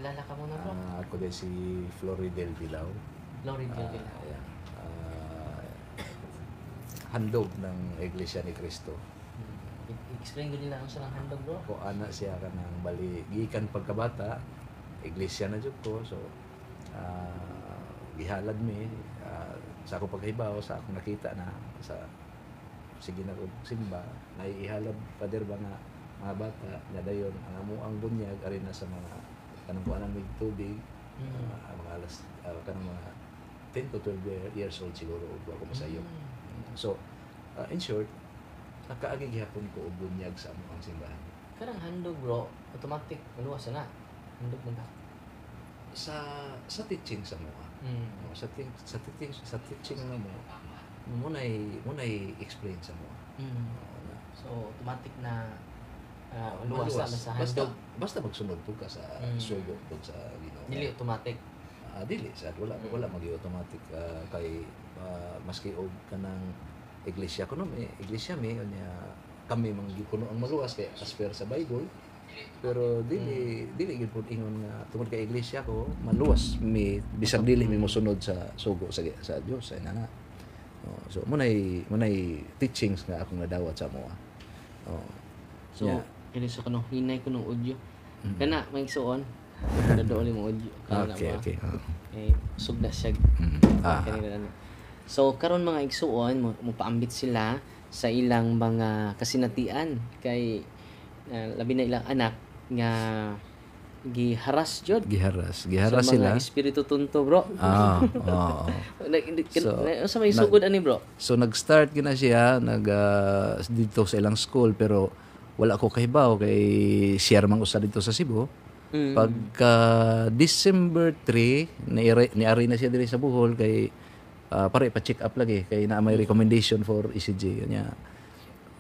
Kilala ka muna bro? Ako din si Floridel Bilao. Floridel Bilao. Ayan. Handog ng Iglesia ni Cristo. Explain ko nila ang silang handog bro. Ko anak siya ka ng bali gikan pagkabata, iglesia na jud ko. So gihalad mi sa ako paghibaw sa akong nakita na sa sige na ko simba naiihalad pader ba nga mga bata nga dayon ang amuang bunyag ari na sa mga kanang kuanang mig tubig mga alas kanang mga 10 to 12 years old siguro ug ako masayo. So in short, nakaagi gihapon ko og bunyag sa among simbahan. Karang handog bro, automatic maluwas na. Handog mo na. Sa teaching sa mga sa teaching na mo munay explain sa mo. So automatic na maluwas na sa handog. Basta magsunod po ka sa sugo po sa Ginoo. Dili automatic. Dili sad wala magi automatic kay maski og kanang iglesia kuno iglesia unya kami manggipuno ang maluwas kay as per sa Bible. Pero dili gid pud ingon nga tungod kay iglesia ko maluwas mi bisag dili mi mosunod sa sugo sa Dios ay nana. So munay teachings nga akong nadawat sa mo. So kini sa kanong hinay ko ng audio. Kana may igsuon. Dadoli mo audio. Okay. Sugda siya. So karon mga igsuon mo paambit sila sa ilang mga kasinatian kay labi na ilang anak nga giharas sila sa mga espiritu tunto bro. So may sugod ani bro. So nag-start gina siya dito sa ilang school pero wala ko kahibaw kay share man usa dito sa Cebu. Pagka December 3 niari na siya diri sa Bohol kay pare pa check up lagi kay na may recommendation for ECG niya.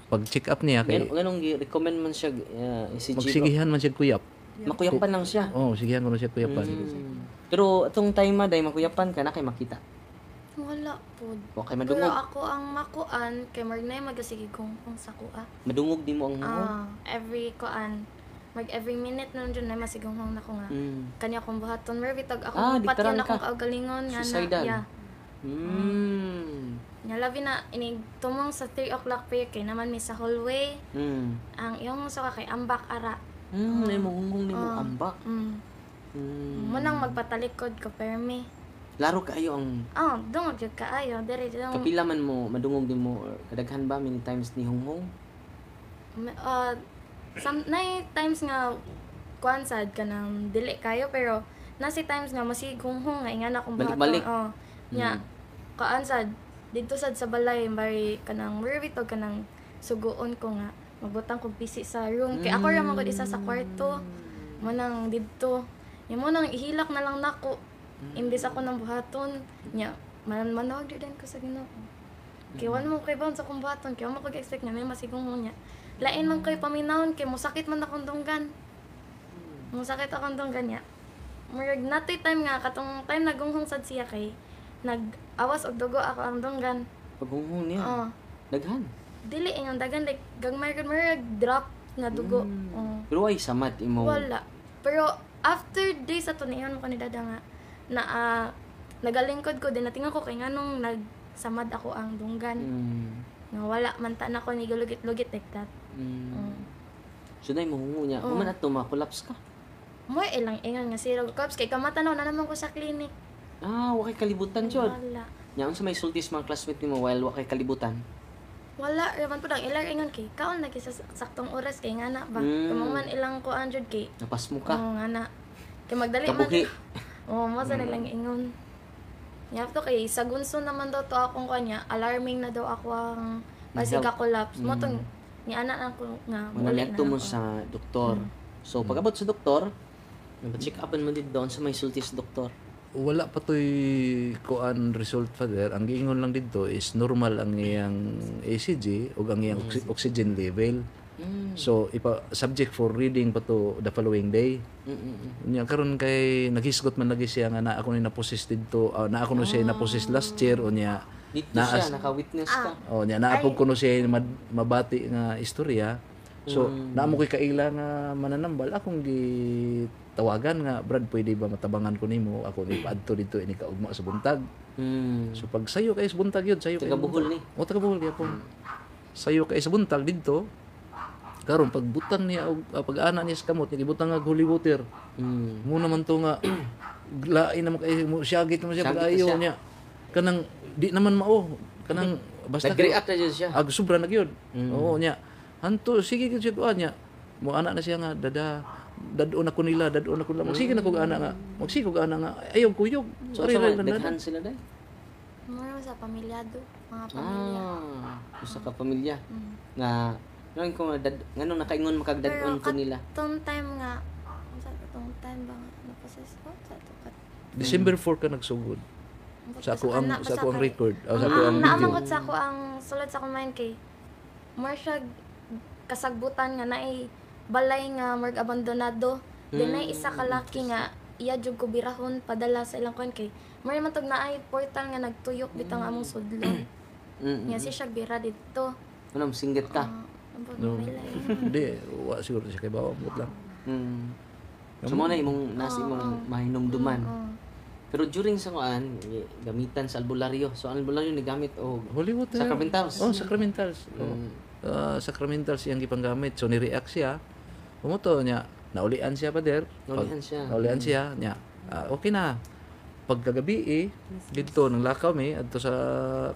Pag check up niya kay ganong gi-recommend man siya ECG. Magsigihan man siya kuyap. Makuyapan lang siya. Sigihan ko na siya kuyapan. Pero atong time day makuyapan ka na kay makita. Wala po. Okay, madungog. Pero ako ang makuan kay Marnay magasige kung sa kuha. Madungog di mo ang every kuan every minute na dyan na masigong na ko nga. Kanya kong buhaton. Mer bitag ako patyan akong kaugalingon nga na. Yeah. Nya labi na inig tumong sa 3 o'clock prayer kay naman mi sa hallway. Ang iyong suka kay ambak ara. Nimo hungong nimo ambak. Munang magpatalikod ko permi. Laro kaayo ang dungog jud kaayo dire jud. Kapila man mo madungog din mo kadaghan ba many times ni hunghong? Some times nga kuan sad kanang dili kayo pero nasi times nga masighunghong nga ingana kung balik-balik. Nya kaan sad dito sad sa balay bari kanang mervito kanang suguon ko nga magbutang kog pisi sa room kay ako ra man gud isa sa kwarto manang didto nya mo nang ihilak na lang nako imbis ako nang buhaton nya manawag din ko sa Ginoo kay wala mo kay bawon sa kong buhaton kay mo ko expect nga may masighunghong nya lain man kay paminawon kay musakit man akong dunggan musakit akong dunggan nya murag natoy time nga katong time nagunghong sad siya kay nag-awas og dugo ako ang dunggan. Paghunghong niya? Daghan? Dili, yung daghan, like, gagmay drop na dugo. Pero ay samat imo? Wala. Pero, after days ato niyon mo kanidada nga, na nagalingkod ko, din natingan ko kay nga nung nagsamad ako ang dunggan. Nga wala, mantan ako, nigulugit-lugit like that. So, na yung mahungo niya. Kuman at tumakulaps ka? Mo ilang ingan nga sirog cups, kay kamatanaw na naman ko sa klinik. Wakay kalibutan jud. Wala. Nya unsa may sultis mga classmate nimo while wakay kalibutan? Wala raman pud ang ilar ingon kay kaon lagi sa saktong oras kay ngana ba. Kamaman ilang kuan jud kay. Napas mo ka. Ngana. Kay magdali man. Mo sa nilang ingon. Nya to kay sa gunso naman daw to akong kanya, alarming na daw ako ang pasiga collapse. Mo tong ni ana ako nga muli na mo sa doktor. So pag-abot sa doktor, nag-check upan mo dito doon sa may sultis doktor. Wala pa to'y kuan result father. Ang giingon lang dito is normal ang iyang ECG o ang iyang oxygen level. So subject for reading pa to the following day. Nya karon kay naghisgot man lagi siya nga na ako ni na-possess dito, na ako no siya na-possess last year o niya dito siya naka-witness ka. Nya naapog ko no siya mabati nga istorya. So naamo koy kaila nga mananambal akong tawagan nga, Brad, pwede ba matabangan ko nimo? Ako ni paadto dito ini kaugma sa buntag. So pag sayo kay sa buntag yun, sayo kay Taga Bohol ni. O taga Bohol gyapon. Sayo kay sa buntag dito. Karon pag butang niya og pag-ana niya sa kamot, gibutang nga holy water. Mo naman to nga lain naman kay mo siyagit naman siya Siyagit pag na ayo siya. niya. Kanang di naman mao. Kanang basta Nag-react na dyan siya. sobra na gyud. Oo niya. Hanto sige gyud siya kuan niya. Mo ana na siya nga dadon ako nila. Magsige na kog ana nga. Magsige kog ana nga. Ayaw kuyog. So, Sorry sa lang daghan sila dai. Mura sa pamilyado, mga pamilya. Usa ka pamilya Mm. nga nang ko nga ngano nakaingon makagdad-on ko nila. Tong time nga, sa tong time ba nga naposes ko sa tukat. December 4 ka nagsugod. Sa ako ang record. Sa ako ang video. Naamangkot sa ako ang sulod sa kumain kay more siya kasagbutan nga naay balay nga morg abandonado. Dinay isa ka laki nga iya jud ko birahon padala sa ilang kuan kay more man tog naay portal nga nagtuyok bitang among sudlon. Nya si siya bira dito. Ano singgit ka? No. Hindi, wa siguro siya kay bawa mo lang. So mo na imong nas imong mahinumduman. Pero during sa kuan gamitan sa albularyo. So ang albularyo ni gamit og Holy water. Sacramentals. Sacramentals. Sacramentals yang gipanggamit. So ni-react siya. Pumoto niya, naulian siya pader. Naulian siya niya. Okay na. Pagkagabi dito nang lakaw mi adto sa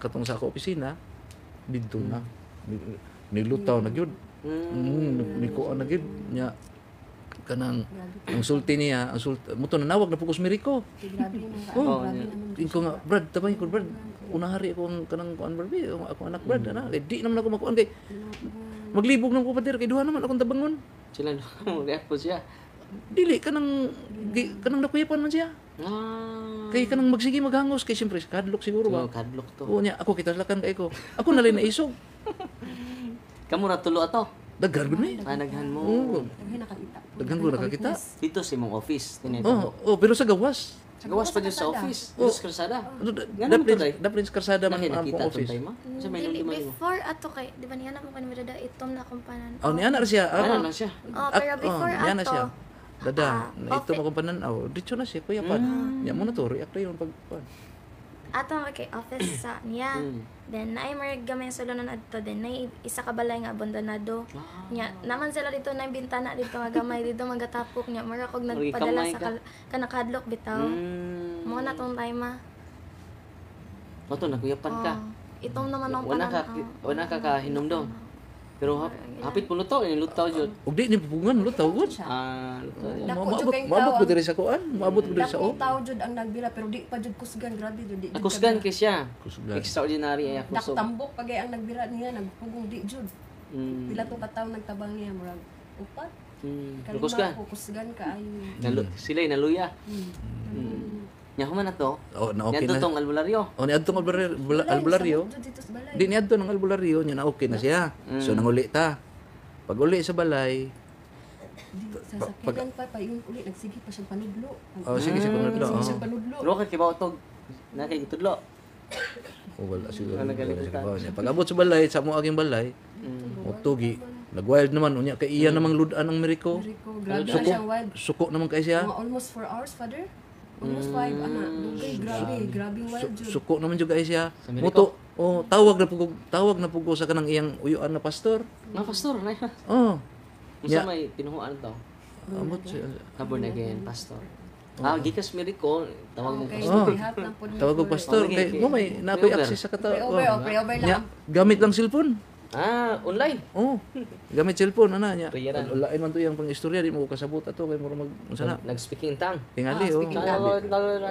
katong sa ako opisina dito na. Nilutaw na gyud. Nikuan na gyud niya kanang ang sulti niya, ang mo to nanawag na pugos Miracle. Ko nga Brad, tabay ko Brad. Unahari ako ang kanang kuan Brad, ako anak Brad ana. Di naman ako makuan kay maglibog nang ko pader kay duha naman akong tabangon. Sila mo react po siya. Dili kanang nakuyapan man siya. Kay kanang magsige maghangos kay siyempre kadlok siguro ba. Kadlok to. Oo niya ako kitalakan kay ko. Ako nalay na isog. Kamo na tulo ato. Daghan gud ni. Panaghan mo. Daghan ko nakakita. Dito sa imong office tinito. Pero sa gawas. Sa gawas pa dito sa office. Dito sa kalsada. Dapat sa karsada man ang Nakita office. tong time sa may Dili, nunduman mo. before ato kay, di ba niya na mo kanina dada itom na kumpanan. Oh, niya na siya. Ano na siya? Pero before niya na ato, siya. Dada, ito okay. makumpanan. Dito na siya, kuya pan. Niya mo na to, react na yun pag pan. ato nga kay office sa niya. Then naay mga gamay sulunan adto, then naay isa ka balay nga abandonado. Nya naman sila dito na bintana dito nga gamay dito magatapok nya mura kog nagpadala kamay sa kanakadlok bitaw. Mo na tong time Mato nakuyapan ka. Itong naman ang Wala ka kahinumdum. Pero hapit po lutaw, lutaw jud. Ug di ni pupungan lutaw gud. Maabot ko diri sa kuan, maabot ko diri sa Dakong tao jud ang nagbira pero di pa jud kusgan, grabe jud di. Nakusgan kay siya. Kusgan. Extraordinary ay kusog. Tambok pagay ang nagbira niya nagpugong di jud. Pila to ka tawo nagtabang niya murag upat. Nakusgan. Kalima ko kusgan kaayo. Sila naluya. Nya human na to. Na okay na. Tong albularyo. Ni adtong albularyo. Jud dito sa balay. Di ni adto ng albularyo nya na okay na siya. So nanguli ta. Pag uli sa balay, Sa sakyanan pa yung uli nagsige pa siyang panudlo. sige siya panudlo. Sige siyang panudlo. Pero kay kibaw tog na kay tudlo. Wala siguro. Nagalimutan. Pag abot sa balay, sa mo aging balay, tugi. Nag-wild naman unya kay iya namang ludan ang Miracle. Grabe na siyang wild. Suko naman kay siya. Mga almost 4 hours, father. Almost 5 ana. Dugay grabing wild jud. Suko naman jud kay siya. Sa Miracle? Moto, tawag na pugo sa kanang iyang uyuan na pastor. Na pastor na. Oh. Unsa may tinuhuan to? Amot siya. Born again pastor. Gikas Miracle, tawag mo Okay, pastor. behalf ng po. Tawag ko pastor Okay, kay okay. mo may nakoy access sa Pray over Nya, lang. gamit lang cellphone. Online. Oh. Gamit cellphone ana nya. Prayeran. Lain man to yang pang istorya di mo ko kasabot ato kay mura mag unsa na. Nag-speaking tongue. Tingali speaking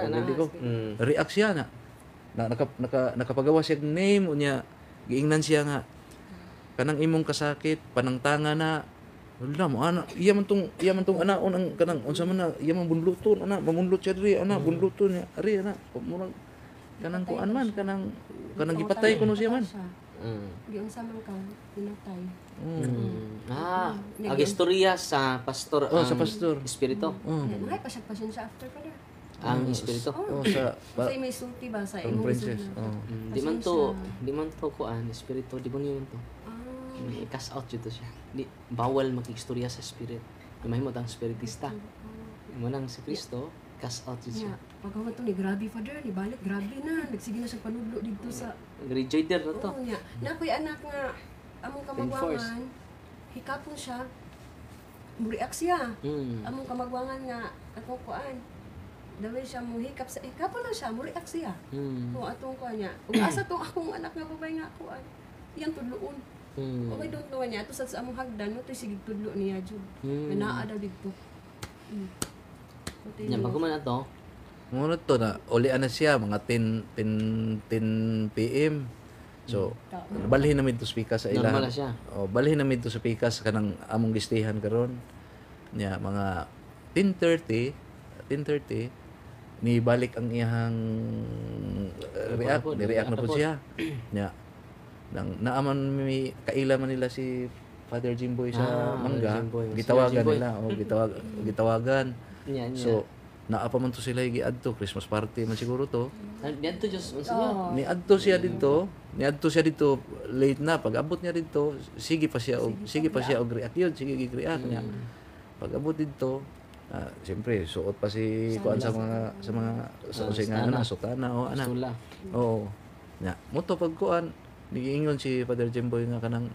Hindi ko. React siya na. Nakapagawa siya ng name unya giingnan siya nga kanang imong kasakit panangtanga na wala mo ana iya man tong ana unang kanang unsa man na iya man bunluton ana mamunlot siya diri ana bunluton niya ari ana murag kanang kuan man kanang gipatay kuno siya man. Di unsa man ka pinatay. Ang istorya sa pastor Sa pastor. espiritu. Ay pa siya pasensya after pa der. Ang espiritu. Sa Kasi may sulti ba sa ang imong princess. Di man to kuan espiritu, di mo yun to. I-cast out dito siya. Di bawal makikistorya sa spirit. Mahimot ang spiritista. Mo nang si Kristo, cast out yun siya. Nya, pagkawan to ni grabe father, ni balik grabe na. Nagsige na siya panudlo dito sa Rejoider na to. Oo nya. Nakoy anak nga among kamagwangan, hikapon siya. Muriak siya. Among kamagwangan nga atong kuan. Daway siya mo hikap sa hikapon lang siya, muriak siya. Kung atong kuan niya. Ug asa tong akong anak nga babay nga kuan. Iyang tudloon. Okay, don't know niya. Ito sa among hagdan, ito sige tudlo niya jud. Naa daw dito. Nya bago man ato. Muna to na ulian na siya mga 10 PM. So balhin namin to speaker sa ilang. Normal na siya. Balhin namin to sa pikas kanang among gistihan karon. Nya mga 10:30 ni balik ang iyang react na po siya. Nya naaman mi kaila man nila si Father Jimboy sa Mangga, Jimboy. gitawagan Jimboy. nila gitawagan. Nya. So naapa man to sila giadto Christmas party man siguro to. Diyan to just unsa niya. Niadto siya dito late na pag abot niya dito sige pa siya og react yun, sige gi-react niya. Pag abot dito siyempre suot pa si kuan sa mga sutana o ana. Sula. Oo. Nya moto pag kuan niingon si Father Jimboy nga kanang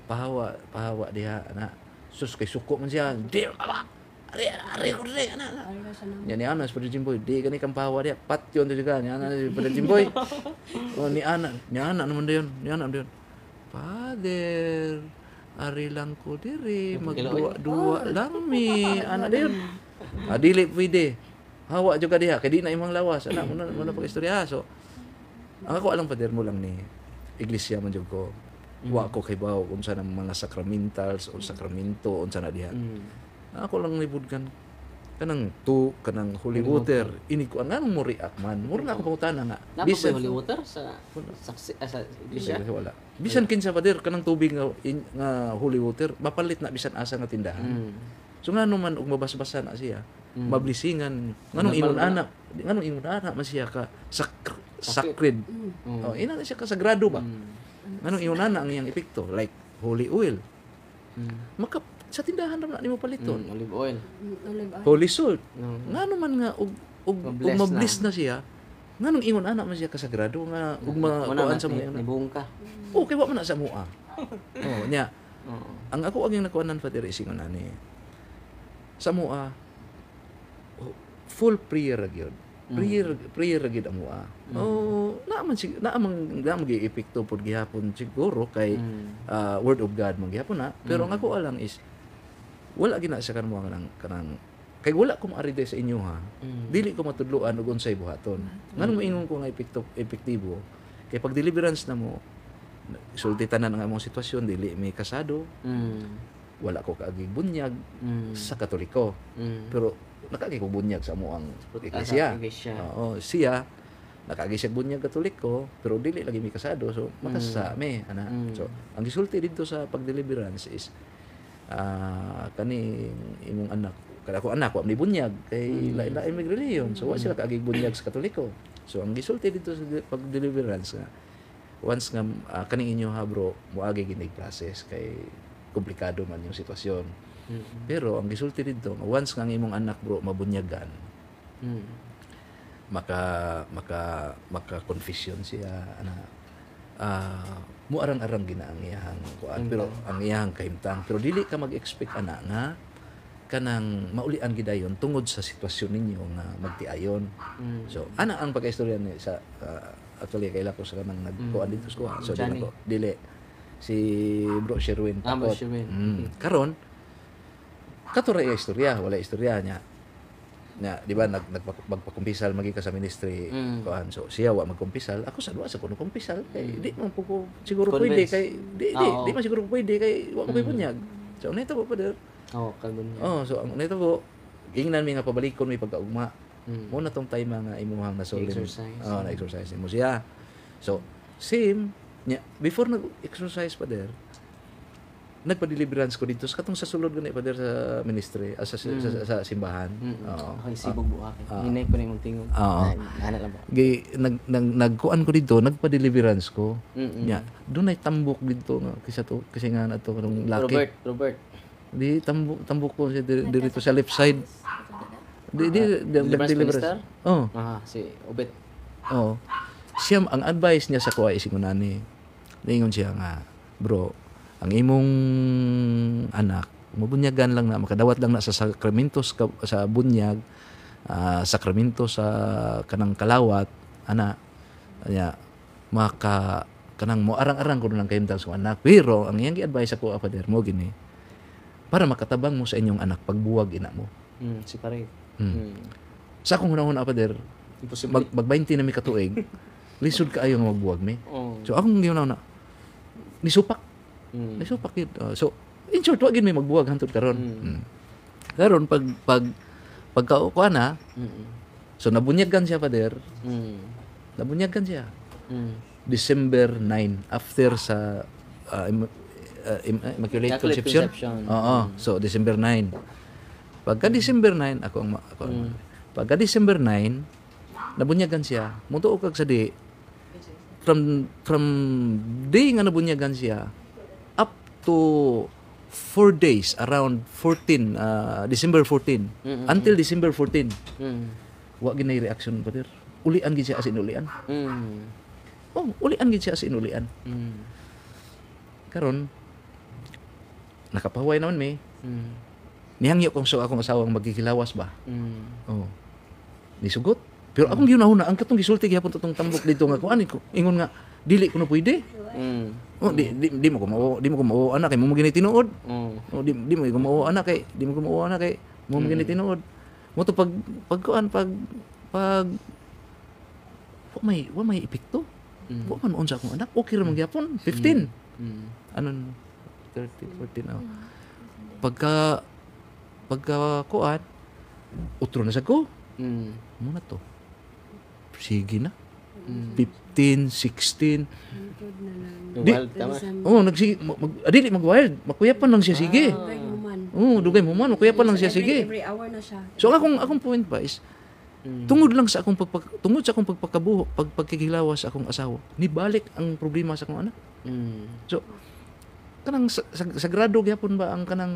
pahawa diha ana. Sus kay suko man siya. Di Ari ko rin, ana. Yan ni Ana, Father Jimboy, di ka ni kang pahawa diya. Pat yun diya ni Ana, Father Jimboy. Ni Ana naman diyon. Father, ari lang ko diri, magduwa lang mi. Ana diyon. Dili pwede. Hawa juga diha, kay di na imong lawas. Ana, muna pag-istorya. So, ang ako alang Father mo lang ni iglesia man jud ko. Wa ko kay bawo unsa nang mga sacramentals o sakramento unsa na diha. Ako lang libudkan kanang holy water ini ko anong mo react man mura na ako pangutana nga Bisan holy water sa iglesia. wala bisan kinsa pader kanang tubig nga holy water mapalit na bisan asa nga tindahan. So ngano man og mabasbasan na siya mablisingan nganong ingon anak man siya ka sacred. Ina na siya ka sagrado ba. Nganong ingon ana ang iyang epekto like holy oil. Maka sa tindahan ra nimo paliton. Olive oil. Holy salt. Ngano man nga og mabliss na siya. Nganong ingon ana man siya kasagrado nga ug makuan sa mga nibuong ka. Okay wa man na sa mua. Nya. Ang ako aging nakuanan Father isingon ani. Sa mua full prayer gyud. Prayer gyud ang mua. Naamang gi-epekto pod gihapon siguro kay word of God man gihapon na. Pero ang ako alang is wala gina sa kanmo kanang kay wala ko maari sa inyo ha. Dili ko matudloan og unsay buhaton. Nganong moingon ko nga epektibo kay pag deliverance na mo sulti tanan ang among sitwasyon dili may kasado. Wala ko kaagi bunyag sa Katoliko. Pero nakagi ko bunyag sa amoang iglesia. Siya nakagi siya bunyag Katoliko pero dili lagi may kasado so makasame ana. So ang gisulti dito sa pag-deliverance is kaning imong anak kada ko anak wa ni bunyag kay lain may reliyon so wa sila kaagi bunyag sa Katoliko. So ang gisulti dito sa pag-deliverance nga once nga kaning inyo ha bro moagi ginig process kay komplikado man yung sitwasyon. Pero ang gisulti dito once nga ang imong anak bro mabunyagan maka confession siya ana mo arang-arang gina ang iyang kuan pero ang iyang kahimtang pero dili ka mag-expect ana nga kanang maulian gidayon tungod sa sitwasyon ninyo nga magtiayon. So ana ang pagkaistorya ni sa actually kaila ko sa kanang nagkuan dito sa so dili si Bro Sherwin Bro Sherwin. Karon katura iya istorya wala istorya niya di ba magpakumpisal magi ka sa ministry kuan so siya wa magkumpisal ako sa duwa sa kuno kumpisal kay di man ko siguro pwede kay di man siguro pwede kay wa ko bunyag so neto ko pader so ang neto ko ingnan mi nga pabalikon mi pagkaugma mo na tong time nga imuhang nasolim na exercise mo siya so same nya before nag-exercise pader nagpa-deliverance ko dito sa katong sa sulod gani Father sa ministry sa simbahan. Okay, sibog buak. Hinay ko na yung tingog. Ana lang ba. Nagkuan ko dito, nagpa-deliverance ko. Nya, doon ay tambok dito nga kasi nga ato kanang laki. Robert. Di tambok ko siya dito sa left side. Di Deliverance deliverance. minister? Oh. Si Obet. Oh. Siya ang advice niya sa kuha isingunani. Ningon siya nga, bro, ang imong anak mabunyagan lang na makadawat lang na sa sakramento sa bunyag, sakramento sa kanang kalawat ana anya maka kanang mo arang-arang ko nang kahimtang sa anak. Pero ang iyang gi-advise ako Father mo gini para makatabang mo sa inyong anak pagbuwag ina mo. Si pare. Sa akong hunahon Father, Imposible. mag 20 na mi katuig, lisod kaayo nga magbuwag mi. Oh. So akong ginaw na nisupak. Nisupak yun. So in short, wag gid may magbuwag hantod karon. Karon pagkaukuan na, so nabunyagan siya Father. Nabunyagan siya. December 9 after sa Immaculate Conception. Oo. So December 9. Pagka December 9 pagka December 9 nabunyagan siya. Mutuo kag sa di from day nga nabunyagan siya up to 4 days around 14 December 14 until December 14 wa ginay reaction Father. Ulian gid siya as in ulian. Ulian gid siya as in ulian. Karon nakapahuway naman mi. Nihangyo kong so akong asawang magkikilawas ba. Nisugot. Pero akong ginahuna ang katong gisulti gyapon totong tambok dito nga kuan ko. Ingon nga dili ko na pwede. Di mo ko mao anak kay mo gini tinuod. Di mo ko mao anak kay mo gini tinuod. Mo to pag kuan pag wa may epekto. Wa man unsa akong anak okay ra man gyapon 15. Anon 13 14 Pagka kuan utro na sa ko. Muna to. Sige na. 15, 16. Wild tama. Nagsige adili mag-wild. Makuyapan lang siya sige. Dugay mo man, makuyapan lang siya sige. Every hour na siya. So akong point ba is tungod sa akong pagkikilawas sa akong asawa, nibalik ang problema sa akong anak. So kanang sagrado gyapon ba ang kanang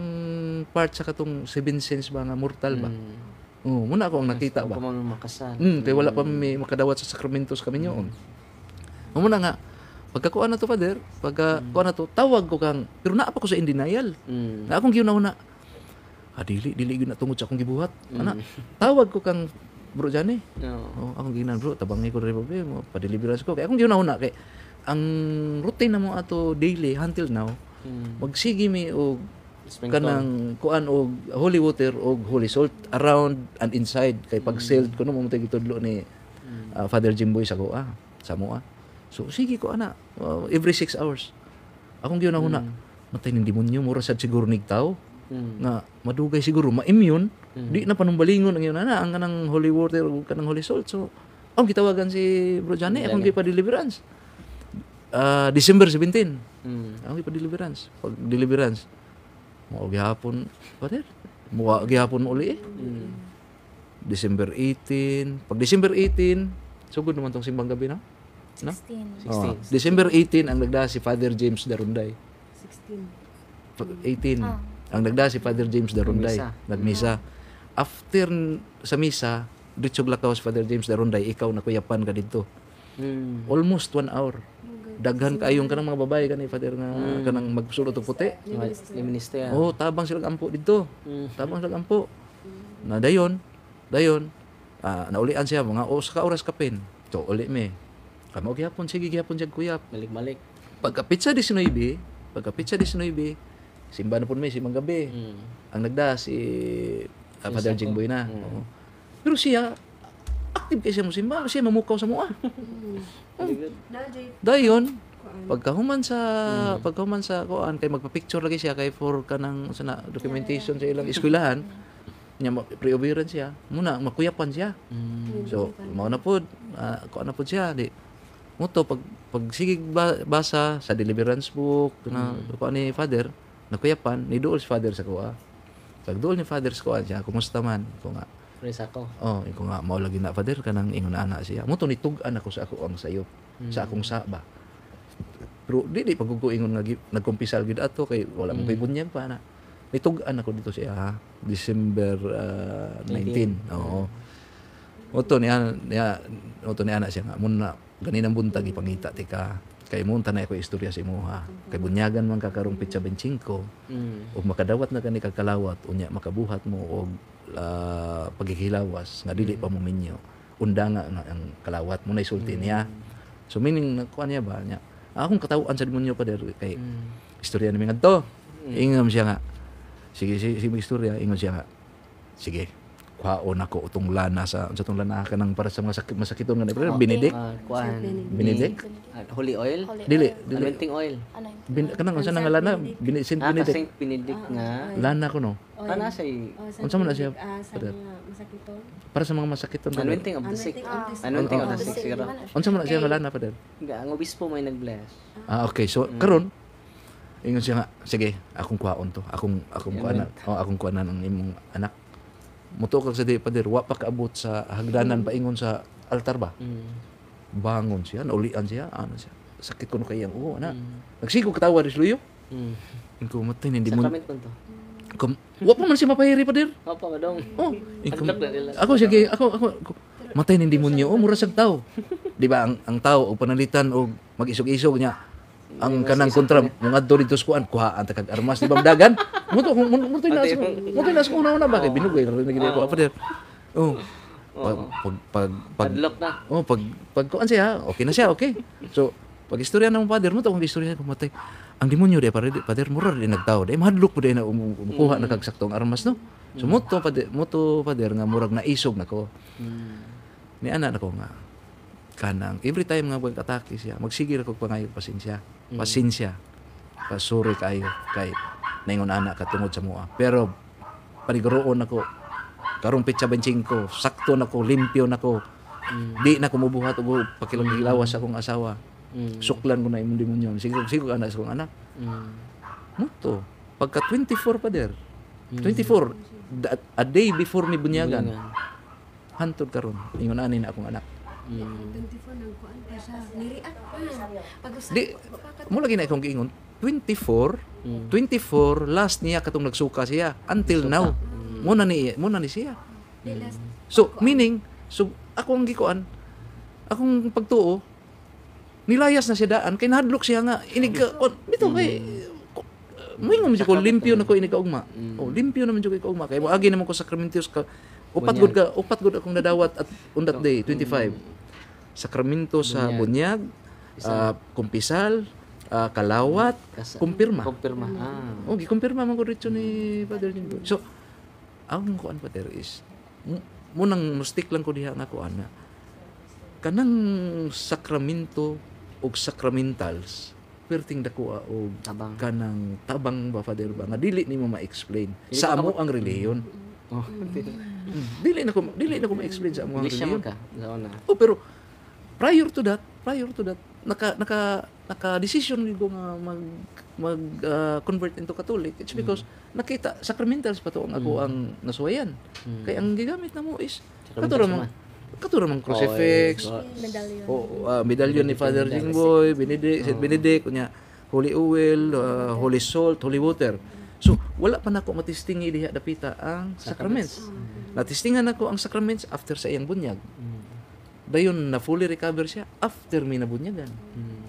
part sa katong seven sins ba nga mortal ba? Muna ako ang nakita ba. Kung makasal. Kaya wala pa may makadawat sa sakramentos kami nyoon. Muna nga pagkakuan na to Father, pagkakuan na to tawag ko kang pero naa pa ko sa in denial. Na akong giunahuna. Dili gyud na tungod sa akong gibuhat. Ana, tawag ko kang Bro Johnny. Akong ginan bro, tabangi ko rin problema, pa-deliverance ko. Kaya akong giunahuna kay ang routine na mo ato daily until now, magsige mi og kanang kuan og holy water og holy salt around and inside kay pag sealed ko no mo gitudlo ni Father Jimboy sa kuha sa moa. So sige ko ana every 6 hours. Akong giunahuna matay ning demonyo mura sad siguro nig tao nga madugay siguro ma-immune di na panumbalingon ang yun ang kanang holy water o kanang holy salt. So ang gitawagan si Bro Johnny akong gipa-deliverance December 17 akong gipa-deliverance pag deliverance mo gihapon Father mo gihapon uli December 18 pag December 18 sugod naman tong simbang gabi no 16. December 18 ang nagda si Father James Darunday 18 ang nagda si Father James Darunday nagmisa after sa misa ditsog lakaw si Father James Darunday ikaw nakuyapan ka dito almost 1 hour daghan kayong kanang mga babae kanay Father nga kanang magsulot og puti Minister. tabang sila ampo dito tabang sila ampo na dayon naulian siya mga usa ka oras kapin so uli mi kamo gihapon sige gihapon jag kuyap Balik-balik. pagka pizza 19 simba na pud may simang gabi ang nagda si Father Jingboy na pero siya active kay siya mo simba siya mamukaw sa moa dayon pagkahuman sa kuan kay magpa-picture lagi siya kay for kanang sana documentation sa ilang eskwelahan nya pre-observance siya muna makuyapan siya so mao na pud kuan na pud siya di mo to pag sigig basa sa deliverance book na kuan ni Father nakuyapan ni duol si Father sa kuha pag duol ni Father sa kuha siya kumusta man ko nga Praise ako. iko nga mao lagi na Father kanang ingon ana siya mo to nitug-an ako sa ako ang sayop sa akong saba pero di pagkuko ingon nga nagkumpisal gid ato kay wala mo kay bunyag pa na nitugan ako dito siya ha. December 19. Oo. Oto niya siya nga muna ganinang buntag ipangita ti ka kay munta na ako istorya si mo ha. Kay bunyagan man kakarong pitsa 25 ug makadawat na kani kagkalawat unya makabuhat mo og pagkikilawas nga dili pa mo minyo. Undanga nga ang kalawat mo na isulti niya. So meaning nakuha niya ba niya. Akong katawaan sa demonyo pa der kay istorya ni ngadto. Ingam siya nga. Sige istorya ingon siya nga. Sige. Kuhaon ako utong lana sa tong lana ka nang para sa mga masakiton nga pero binidik. Kuan. Binidik? Holy oil? Dili. Anointing oil. Kanang unsa nang lana? Binidik. Kasing pinidik nga. Lana ko no. Kana say Unsa man na siya? Sa mga masakiton. Para sa mga masakiton. anointing of the sick. Anointing of the sick siguro. Unsa man na siya nga lana pa der? Ang obispo may nag-bless. Okay. So karon ingon siya nga, sige, akong kuhaon to. Akong kuhanan ang imong anak. Mutukag sa di pader, wa pa kaabot sa hagdanan paingon sa altar ba? Bangon siya, naulian siya, ano siya. Sakit ko no kayang ana. Nagsigo katawa ris luyo. Ingko matay hindi mo. Sakramento to. Wa pa man siya mapahiri pader. Opo dong. Oh, ako sige, ako matay ni demonyo, mura sag tao. Di ba ang tao og panalitan og mag-isog-isog niya. Ang kanang kontra mga adto dito sa kuhaan ta kag armas di ba dagan muto na sa una ba kay binugay ra gid ko pa der Padlock na. pag kuan siya okay na siya okay so pag istorya ng father mo to kung istorya ko matay ang demonyo di pader mura di nagtao di mahadlok pud na umukuha na kag saktong armas no so muto pader nga murag naisog nako ni ana nako nga kanang every time nga buwan atake siya magsigil ako pangayog pasensya pasuri kayo kay naingon ana ka tungod sa mua pero paniguroon ako karong pitsa 25 sakto nako limpyo nako di na ko mubuhat og pakilawas akong asawa suklan ko na imong demonyo siguro ana sa akong anak muto pagka 24 pa der 24 a day before ni bunyagan hantod karon ingon ani na akong anak 24 nang kuan pa siya. Niriak pa. Di mo lagi na akong giingon 24 last niya katong nagsuka siya until now muna ni siya so meaning so akong gikuan akong pagtuo nilayas na siya daan kay nahadlok siya nga inig bitaw kay moingon ko limpyo na ko inig kaugma limpyo naman jud kay kaugma kay moagi naman ko sakramentos ka upat gud akong nadawat at on that day 25 sakramento sa bunyag kumpisal kalawat kumpirma gikumpirma man ko dito ni Father Jinggoy so ang kuan Father is munang mustik lang ko diha nga kuan kanang sakramento og sacramentals perting dako og kanang tabang ba Father ba nga dili nimo ma-explain sa amo ang relihiyon dili na ko ma-explain sa amo ang relihiyon pero prior to that naka decision ko nga mag convert into Catholic it's because nakita sacramentals pa to ang ako ang nasuwayan kay ang gigamit namo is katura mang crucifix medallion ni Father Jinggoy Saint Benedict kunya holy oil holy salt holy water so wala pa nako matistingi diha dapita ang sacraments natistingan nako ang sacraments after sa iyang bunyag dayon na fully recover siya after mi nabunyagan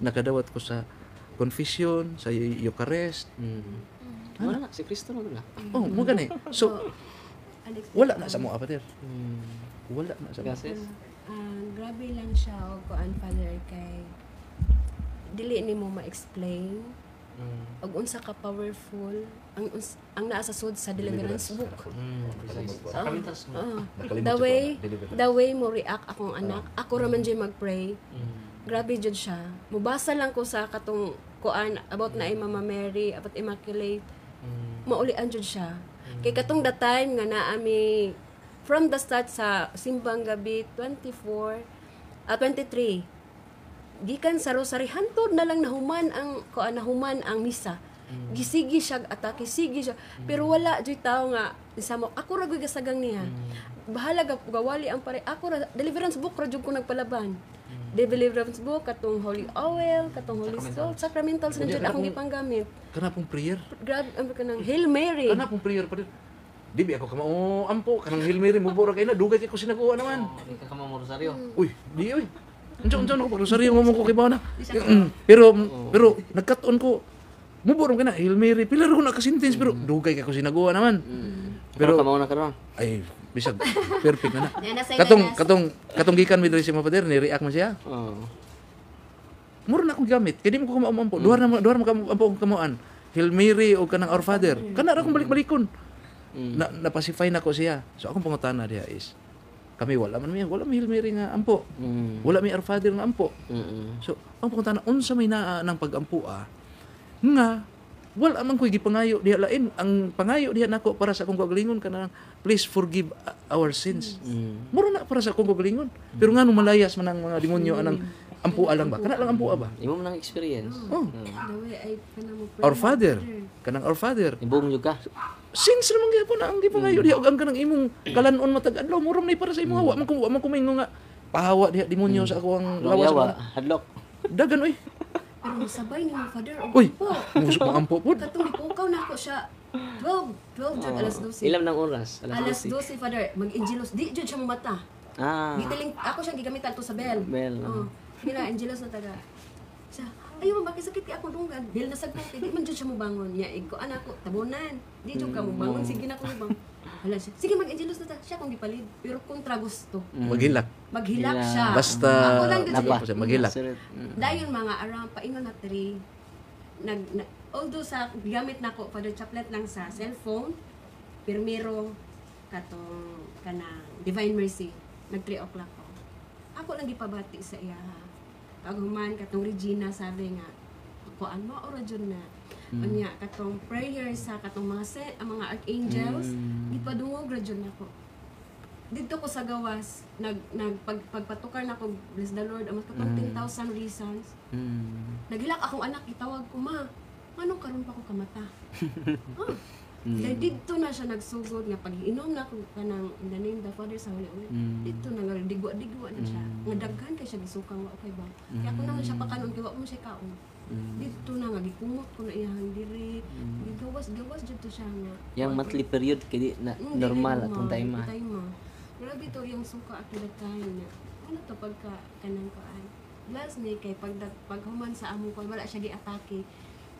nakadawat ko sa confession sa Eucharist wala na si Kristo na mo gani so wala na sa mo Father wala na sa grabe lang siya o kuan Father kay dili nimo ma-explain og unsa ka powerful ang naa sa sud sa Deliverance book the way mo react akong anak ako ra man jud magpray grabe jud siya mubasa lang ko sa katong kuan about na Mama Mary about Immaculate maulian jud siya kay katong the time nga naa mi from the start sa simbang gabi 23 gikan sa rosary hantod na lang nahuman ang misa gisigi siya atake, sige siya. Pero wala joy tao nga isamo ako ra gyud gasagang niya. Bahala gawali ang pare ako ra deliverance book ra jud ko nagpalaban. Deliverance book katong holy oil, katong holy salt, sacramentals na jud akong gipanggamit. Kana pong prayer. Grabe ang kanang Hail Mary. Kana pong prayer pa din. Di ba ako kamao ampo kanang Hail Mary mo bura kay na dugay kay ko sinakuha naman. Di ka mo rosaryo. Uy, di oy. Unsa ako pag rosaryo mo ko kay ba na. Pero nagkat-on ko muborong ka na, Hail Mary. Pila rin ko nakasintens, pero dugay ka ko sinaguha naman. Pero kamaw na karon. Ay, bisag, perfect na na. Yan, nasa Katong gikan with si Mapader, ni-react man siya. Oh. Mura na akong gamit, kaya di mo ko kamampo. Duhar na kamampo kamuan. Hail Mary o kanang Our Father. Kana ra akong balik-balikon. Na-pacify na ko siya. So akong pangutana diha is, kami wala may Hail Mary nga ampo. Wala may Our Father nga ampo. So, ang pangutana, unsa may naa ng pag-ampua, nga wala man ko'y gipangayo diha lain ang pangayo diha nako para sa akong kagalingon kanang please forgive our sins. Mura na para sa akong kagalingon. Pero ngano malayas man ang mga demonyo anang ampua lang ba? Kana lang ampua ba? Imo man ang experience. Oh. Dawi ay kanang mo Our Father, kanang Our Father. Ibong jud ka. Sins naman gyapon na ang gipangayo diha ug ang kanang imong kalanon matag adlaw mura man para sa imong hawa man kumingo nga pahawa diha demonyo sa ako ang lawas. Hadlok. Dagan oy. pero sabay ni mo Father og Uy, po. musok ang ampo pod. Katong ipukaw na ako siya 12 jud alas 12. Ilam ng oras? Alas 12. 12 Father mag-angelos di jud siya mamata. Gitiling ako siya gigamitan to sa bell. Bell. Oh. Mira angelos na taga. Siya, ayaw bakit sakit kay ako dunggan. Bell na sagpo di man jud siya mo bangon. Ya ig ko anak ko tabunan. Di jud ka mo bangon sige na ko mo bangon. Hala siya. Sige mag-angelos na ta. Siya kung gipalid pero kontra gusto. Maghilak. Maghilak siya. Basta Ako lang din napa siya. maghilak. Dayon mga around paingon na 3 although sa gamit nako Father Chaplet lang sa cellphone pirmero katong kanang Divine Mercy nag 3 o'clock ko ako lang gipabati sa iya pag human katong Regina sabi nga kuan mo ora jud na unya katong prayer sa katong mga ang mga archangels gipadungog ra jud nako dito ko sa gawas pagpatukar na ko bless the Lord amas katong 10,000 reasons nagilak akong anak itawag ko ma anong karon pa ko kamata dahil dito na siya nagsugod nga pag inom na ko kanang in the name of the Father sa Holy Spirit dito na digwa na siya nga daghan kay siya gisukang wa okay ba kaya ako naman siya pakanon kay wa mo siya kaon dito na nga gikumot ko na iyang diri gawas dito siya nga Yang monthly period kay na normal atong time. Grabe to yung suka at time na ano to pagka kanang kaan last ni kay paghuman sa among kon wala siya giatake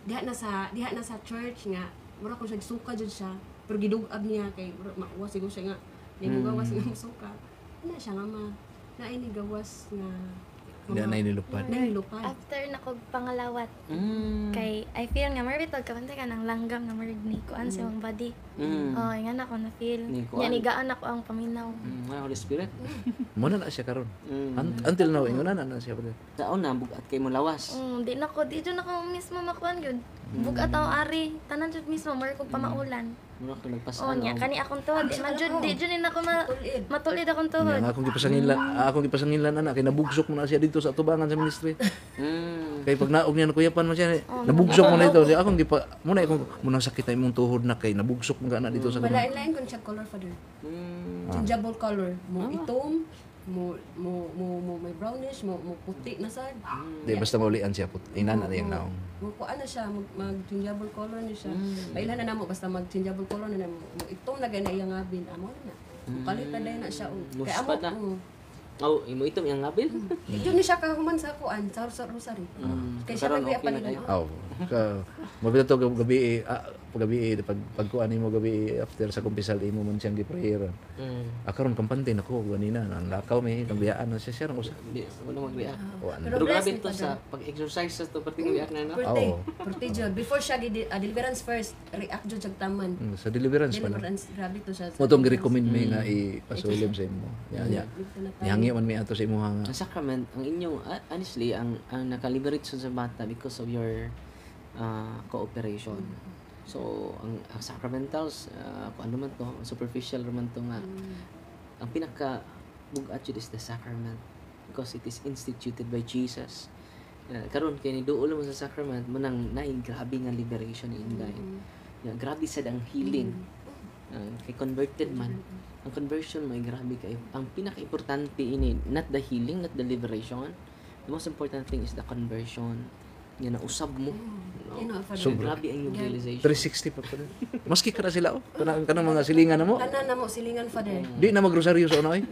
diha na sa church nga mura ko siya suka jud siya pero gidugab niya kay mawa siguro siya nga gawas nga suka na siya nga na ini gawas nga Hindi na inilupad. After na kog pangalawat, kay I feel nga marbitog ka ka ng langgam na marig ni kuan sa imong body. Oh, nga na ko na feel. Nya nigaan ako ang paminaw. Holy Spirit. Muna na siya karon. Until now ingon na siya pala. Taon na bugat kay mo lawas. Di jud nako mismo makuan gyud. Bugat taw ari, tanan jud mismo mar kog pamaulan. Mura ko nagpasan. Oh, nya kani akong tuhod, di man jud ni nako matulid akong tuhod. Nga akong gipasangilan ana kay nabugsok mo na siya dito sa atubangan sa ministry. Kay pag naog niya nakuyapan mo siya, nabugsok mo na dito. Di akong muna akong muna sakit ay imong tuhod na kay nabugsok mo na dito sa Malain-lain kun siya color Father. Changeable color. Mo itom, mo may brownish, mo puti na sad. Di basta maulian siya put. Inana na yung naong. Mo kuan na siya, mag-changeable color ni siya. Mailan na namo basta mag-changeable color na mo itom na gana iyang ngabin amo na. Palitan na siya. Kay amo na. Oh, imo itom yang ngabil. Diyon ni siya kahuman sa kuan sa rosary. Kay siya Karon nagbiya okay na pa kayo. Aw. Mabita to gabi pag kuan nimo gabi after sa kumpisal imo man siyang giprayer. Karon kampante nako ganina nang lakaw may kambiyaan na siya ko sa. Wala magbiak. Pero Pero grabe blessed to ni sa pag-exercise sa to pati biak na no. Birthday jud. Before siya deliverance first, react jud sa taman. Sa deliverance pa na. Deliverance grabe to siya. Mo tong gi-recommend mi nga ipasulim sa imo. Ya. Yangi man mi ato sa imo nga. Ang sacrament, ang inyong honestly ang nakaliberate sa bata because of your cooperation. So ang sacramentals kung ano man to, superficial man to nga. Ang pinaka bugat jud is the sacrament because it is instituted by Jesus. karon kay ni duol mo sa sacrament mo nang naay grabe nga liberation ni Inday. Grabe sad ang healing. Kay converted man. Ang conversion mo ay grabe kayo. Ang pinaka-importante ini not the healing, not the liberation. The most important thing is the conversion. Yan na usab mo. So grabe ang yung realization. 360 pa rin. Maski ka na sila, kanang mga silingan na mo. Tanan na mo silingan, Father. Di na magrosaryo sa una, Dili.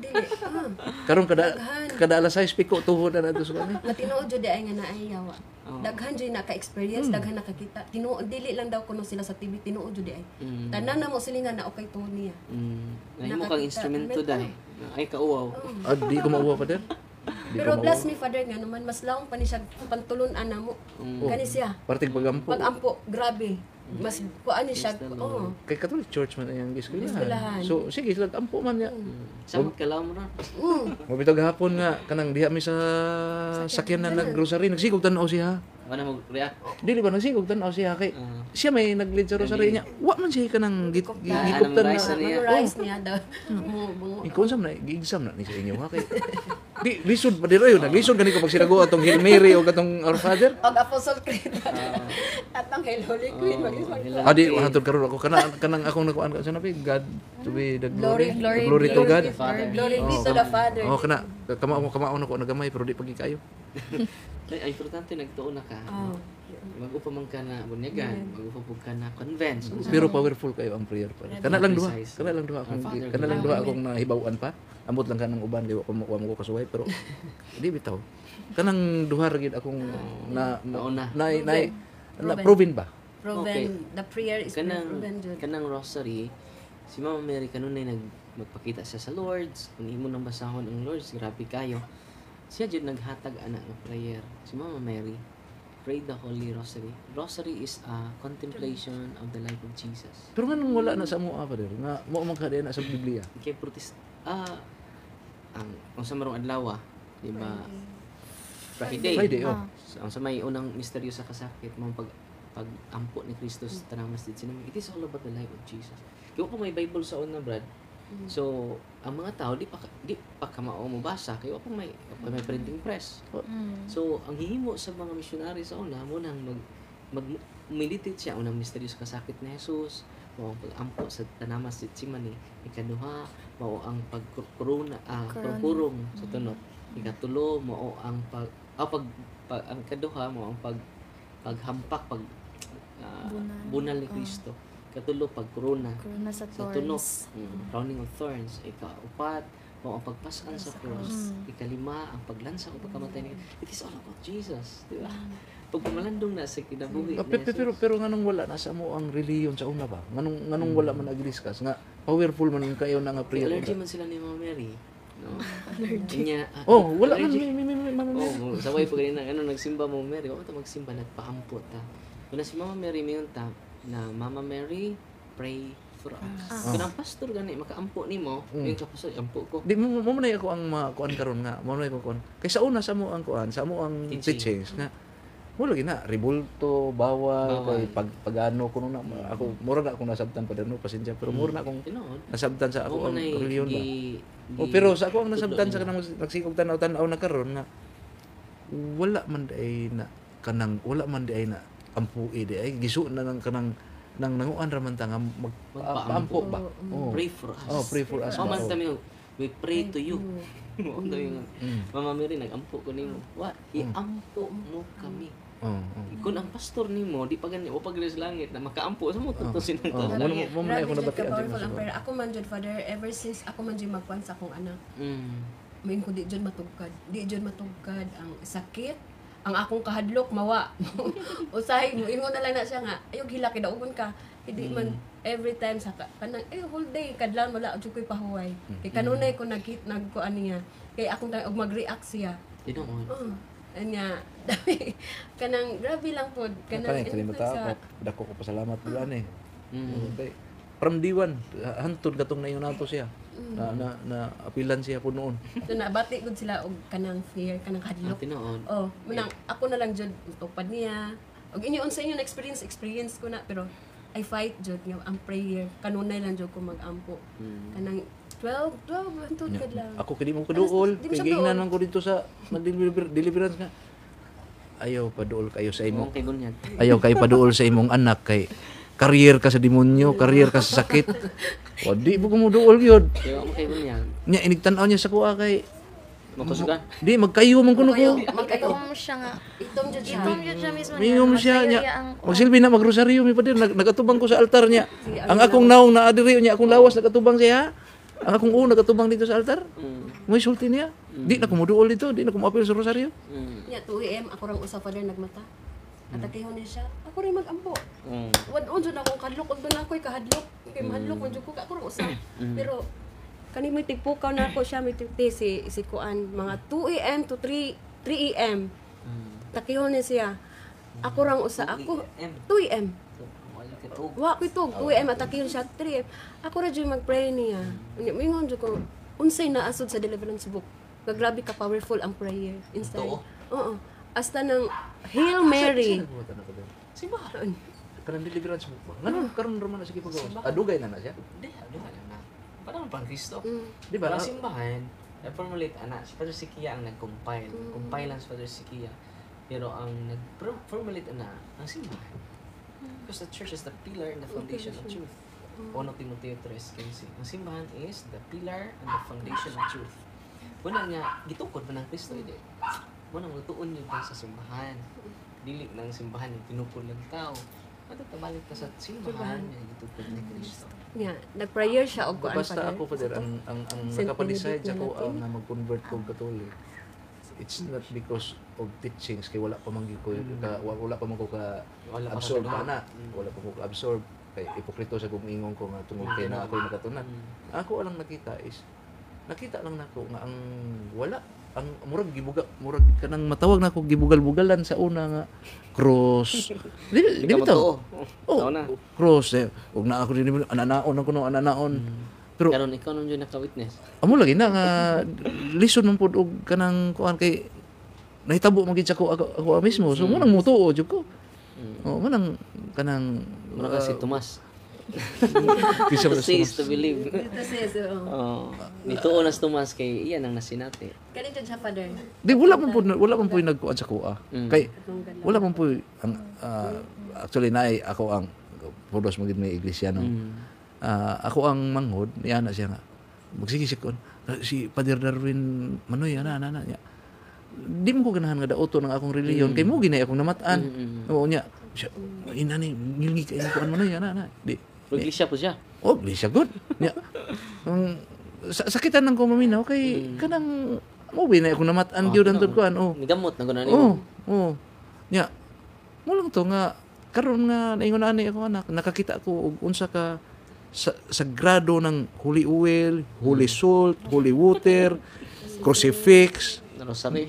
Karon kada alas 6 piko tuhod na nato sa kami. Nga tinuod jud ay nga naay yawa. Daghan jud naka-experience, daghan nakakita. Tinuod dili lang daw kuno sila sa TV, tinuod jud ay. Tanan na mo silingan na okay tuhod niya. Nahimo kang instrumento dai. Ay kauaw. Di ko mauwa pa din. Pero bless me, Father, nga naman mas lawong pa ni siya pantulon-an na mo. Kani siya. Parting pagampo. Pag-ampo, grabe. Mas kuan ni siya. Oo. Kay Catholic Church man ang Eskwelahan. giskwelahan. So sige, sila ampo man niya. Samot ka lang mo na. Mabitaw gahapon nga kanang diha mi sa sakyan na nag-grocery, nagsigog tan-aw siya. Wala mo react. Dili ba nagsigog tan-aw siya kay siya may nag-lead sa rosary niya. Wa man siya kanang gikuptan memorize na. Memorize niya daw. Ikaw sam na gi-exam na ni sa inyo ha kay. Di lisod pa dira yun. Naglisod gani ko pag sinago atong Hail Mary o katong Our Father. Og Apostle Creed. At ang Hail Holy Queen. Adi hantod karon ako kanang akong nakuan ka sa nabi God to be the glory to God. Glory be to the Father. Oh kana kamao nako nagamay pero di pagi kayo. Ay importante nagtuon na ka. Mag-upa man ka na bunyagan, mag-upa ka na convince. Pero powerful kayo ang prayer pa. Kana lang duha akong nahibaw-an pa. Amot lang kanang uban di ko makuha mo ko kasuway pero di bitaw. Kanang duha ra gid akong na proven ba? Proven. The prayer is proven. Kanang rosary, si Mama Mary kanunay magpakita siya sa Lord's. Kung imo nang basahon ang Lord's, grabe kayo. Siya jud naghatag ana nga prayer. Si Mama Mary prayed the Holy Rosary. Rosary is a contemplation of the life of Jesus. Pero nganong wala na sa mua pa der nga mo magkadi na sa Biblia. Kay ang sa marong adlaw, di ba? Friday. Ang sa may unang misteryo sa kasakit, mong pag-ampo ni Kristo sa tanang masjid sinamay. It is all about the life of Jesus. Kaya po may Bible sa una, Brad. So, ang mga tao di pa kamao mo basa kay wa may printing press. So, ang hihimo sa mga missionary sa una mo nang mag-meditate siya unang misteryo sa kasakit ni Jesus, mao ang pag-ampo sa tanang masjid Simani, ikaduha mao ang pagkuruna pagkurong sa tunot. Ikatulo mao ang ang kaduha mo ang paghampak bunal ni Kristo. Katulo pagkorona sa thorns. Crowning of thorns. Ikaupat mao ang pagpasan sa cross. Ikalima ang paglansa o pagkamatay niya. It is all about Jesus, di ba? Pag pumalandong na sa kinabuhi. Pero nganong wala na sa mo ang reliyon sa una ba? Nganong wala man nag-discuss nga powerful man kayo na nga prayer. Allergy man sila ni Mama Mary. No? Allergy. Wala man sa way pag nagsimba mo Mary, wala ta magsimba nagpaampot ta. Kuna si Mama Mary mayon ta na Mama Mary pray for us. Kung ang pastor gani makaampo nimo, yung pastor ampo ko. Di mo man ako ang kuan karon nga, mo na ko kuan. Kay sa una sa mo ang kuan, sa mo ang teachings nga wala gina ribulto, bawal kay pagano kuno na ako mura na akong nasabtan pa derno pasensya pero mura na akong nasabtan sa ako ang reliyon ba. Pero sa ako ang nasabtan sa kanang nagsikog tanaw-tanaw na karon nga wala man ay na kanang wala man di ay na ampuid ay gisu na nang kanang nang nanguan ra man ta nga magpaampo ba. Pray for us. Pray for us. Man tami we pray to you. Mama Mary nag-ampo ko nimo. Wa iampo mo kami. Kung ang pastor nimo di pa gani o pag sa langit na makaampo sa mo tutusin ng mo man ako nabatian din. Ako man jud Father ever since ako man jud magkuan sa akong anak. Main ko di jud matugkad. Di jud matugkad ang sakit. Ang akong kahadlok mawa. Usahay mo ingon na lang na siya nga ayog hila kay daugon ka. Hindi man every time sa kanang whole day kadlawon wala jud koy pahuway. Kay kanunay ko nagkuan niya. Kay akong og mag-react siya. Tinuod. Anya dami kanang grabe lang pod kanang sa dako ko pasalamat bulan Okay. From D1 hantod katong nayon nato siya. Na apilan siya po noon. So nabati gud sila og kanang fear, kanang hadlok. Tinuod. Munang ako na lang jud tupad niya. Og inyo unsa inyo experience ko na pero I fight jud nga ang prayer kanunay lang jud ko mag-ampo. Kanang 12 hantod kad lang. Ako kadi mo kuduol, kay giingnan man ko dito sa deliverance nga. ayaw paduol kayo sa imong Kay bunyag. ayaw kay paduol sa imong anak kay career ka sa demonyo, career ka sa sakit. O di mo kumuduol gyud. Di ba mo kay bunyag? Nya inigtan-aw niya sa kuha kay Makusugan. di magkayo man kuno ko. Itom siya nga. Itom jud siya. Itom yun siya mismo. Mingom siya Magkayo nya. iya ang Magsilbi na magrosaryo mi padir nagatubang ko sa altar niya. Ang akong naong naadiri niya akong lawas nagatubang siya. Ang akong una nagatubang dito sa altar. May sulti niya. Di na kumuduol dito, di na kumapil sa rosaryo. Nya 2 AM ako rang usa pa din nagmata. Atakihon niya siya. Ako rin mag-ambo. Mm. Wadon jud akong kadlok ug doon ako'y kahadlok. Kay mahadlok man jud ko ako rang usa. Pero kani may tigpukaw na ako siya may tigti si kuan mga 2 AM to 3 AM. Takihon niya siya. Ako rang usa ako 2 AM. Wala ka to. Wa ko itog 2 AM atakihon siya 3 AM. Ako ra jud mag-pray niya. Unya mingon jud ko unsay na asod sa deliverance book. Grabe ka powerful ang prayer inside. Totoo? Oo. Hasta ng Hail Mary. Simbahan. Kanang deliverance mo ba? Ngano karon ra man na sige pagawas. Adugay na siya. Di, ano ka lang na. Parang pang Kristo. Di ba? Ang simbahan, na-formulate, si Father Sikia ang nag-compile. Compile lang si Father Sikia. Pero ang nag-formulate, ang simbahan. Because the church is the pillar and the foundation of truth. 1 Timoteo 3:15. Ang simbahan is the pillar and the foundation of truth. Muna nga, gitukod pa ng Kristo, hindi. Muna nga, tuon yun sa simbahan. Dili ng simbahan yung pinupul ng tao. Matabalik ka sa simbahan yung gitukod ni Kristo. Nya, nag-prayer siya og kuan Basta ako pa der ang Saint nakapadecide Benedict sa ko na natin. na mag-convert ko Catholic. It's not because of teachings kay wala pa man ko wala pa man ko ka Wala pa absorb ka pa na. Wala pa ko ka absorb kay ipokrito sa gumingon ko nga tungod kay na ako nakatunan. Ako lang nakita lang nako nga ang wala ang murag kanang matawag na ako gibugal-bugalan sa una nga cross. Di Di ka bitaw. matoo. Tao na. Cross ug na ako din ananaon ako no ananaon. Pero Karon ikaw nung yun naka-witness. amo lagi na nga listen man pud og kanang kuan kay nahitabo man gid sa ako mismo. So mo nang mutuo jud ko. Oh, manang kanang Mura ka si Tomas. kisa Says to believe. Ito says, Nituon na si Tomas kay iyan ang nasinati. Kani jud siya father. Di wala man po nagkuan sa kuha. Kay wala man po ang actually naay ako ang pudos mo gid may iglesia no. Ako ang manghod niya na siya nga. Magsige si Father Darwin Manoy ana niya. Di mo ko ganahan nga daoto ng akong reliyon kay mo ginay akong namatan. Oo niya. Siya, ina ni ngilngi kay kuan Manoy ana. Di. Iglesia po siya. Oh, iglesia good. Niya. Sakitan nang ko maminaw kay kanang mo binay akong namatan gyud antud kuan. Oh. Nigamot na guna Oo. nimo. Oo. Nya. Mo lang to nga karon nga naingon ani ako anak nakakita ko og unsa ka sa grado ng holy oil, holy salt, holy water, crucifix, Rosary.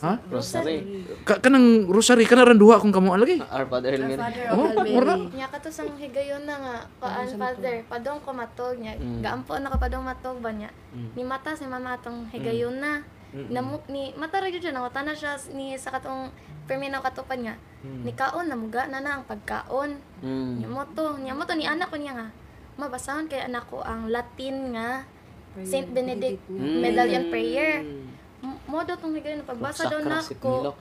ha? Rosary. Kanang rosary kana ran duha akong kamo lagi. Our Father Hail Mary. Father Oh, of Hail mura. Mary. Nya kato sang higayon na nga kuan father padong ko matog nya gaampo na padong matog ba nya ni mata si mama atong higayon na ni mata ra gyud siya nangota na siya ni sa katong perminaw katupan nga ni kaon namuga na ang pagkaon nya moto ni anak ko niya nga mabasahon kay anak ko ang Latin nga Saint Benedict Medallion Prayer mo daw tong higayon pagbasa daw Sakra, nako Sipnilox.